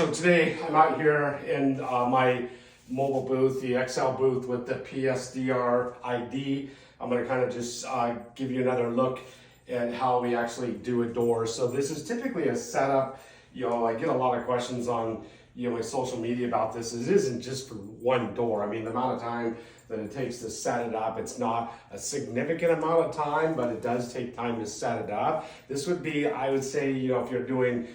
so today I'm out here in my mobile booth, the XL booth with the PSDRID. I'm going to kind of just give you another look at how we actually do a door. So this is typically a setup. I get a lot of questions on my social media about this. It isn't just for one door. I mean, the amount of time that it takes to set it up, it's not a significant amount of time, but it does take time to set it up. This would be, I would say, if you're doing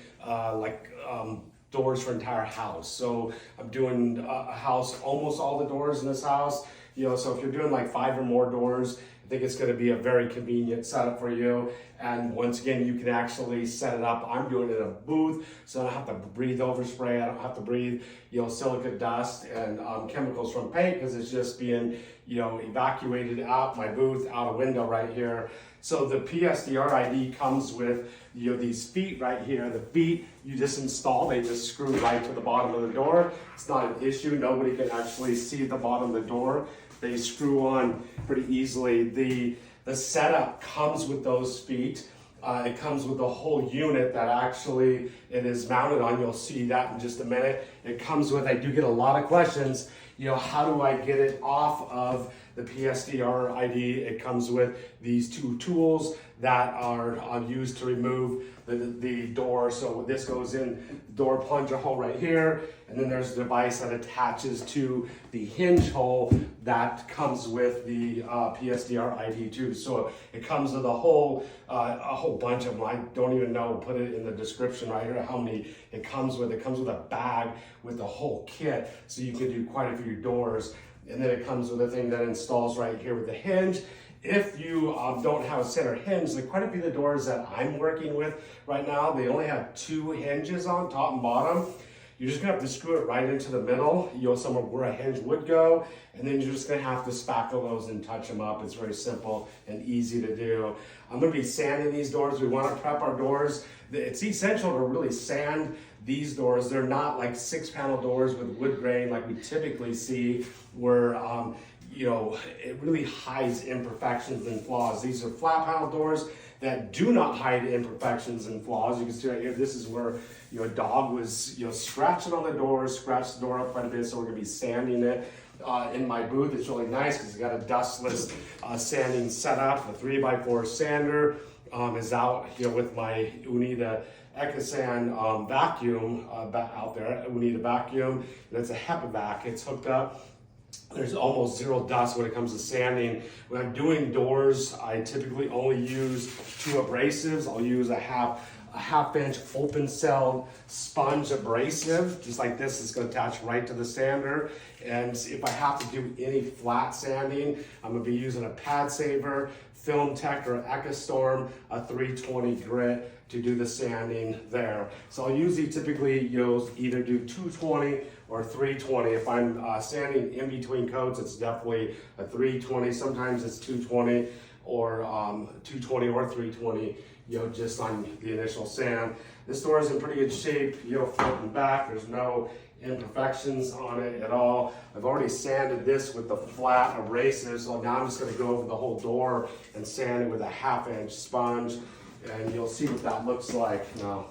doors for entire house. So I'm doing a house, almost all the doors in this house. So if you're doing like 5 or more doors, I think it's going to be a very convenient setup for you. And once again, you can actually set it up. I'm doing it in a booth, so I don't have to breathe overspray. I don't have to breathe, silica dust and chemicals from paint, because it's just being, evacuated out my booth, out a window right here. So the PSDRID comes with, these feet right here. The feet you just install, they just screw right to the bottom of the door. It's not an issue. Nobody can actually see the bottom of the door. They screw on pretty easily. The setup comes with those feet. It comes with the whole unit that actually it is mounted on. You'll see that in just a minute. It comes with, I do get a lot of questions, how do I get it off of the PSDRID? It comes with these 2 tools that are used to remove the door. So this goes in the door plunger hole right here, and then there's a device that attaches to the hinge hole that comes with the PSDRID too. So it comes with a whole bunch of them. I don't even know, put it in the description right here how many it comes with. It comes with a bag with the whole kit, so you can do quite a few doors. And then it comes with a thing that installs right here with the hinge. If you don't have a center hinge, like quite a few of the doors that I'm working with right now, they only have 2 hinges on, top and bottom. You're just gonna have to screw it right into the middle, somewhere where a hinge would go, and then you're just gonna have to spackle those and touch them up. It's very simple and easy to do. I'm gonna be sanding these doors. We wanna prep our doors. It's essential to really sand these doors. They're not like 6-panel doors with wood grain like we typically see, where it really hides imperfections and flaws. These are flat panel doors that do not hide imperfections and flaws. You can see right here, this is where a dog was scratching on the door, scratched the door up quite a bit, so we're gonna be sanding it. In my booth, it's really nice because it's got a dustless sanding setup. The 3x4 sander is out here with my Unida EcoSand vacuum out there. We need a vacuum, and it's a HEPA vac. It's hooked up. There's almost 0 dust when it comes to sanding. When I'm doing doors, I typically only use 2 abrasives. I'll use a half-inch open cell sponge abrasive, just like this. It's going to attach right to the sander. And if I have to do any flat sanding, I'm going to be using a Pad Saver, Film Tech, or EcoStorm, a 320 grit to do the sanding there. So I'll usually typically either do 220 or 320. If I'm sanding in between coats, it's definitely a 320. Sometimes it's 220 or 220 or 320. Just on the initial sand. This door is in pretty good shape, front and back. There's no imperfections on it at all. I've already sanded this with the flat abrasive, so now I'm just going to go over the whole door and sand it with a 1/2-inch sponge, and you'll see what that looks like now.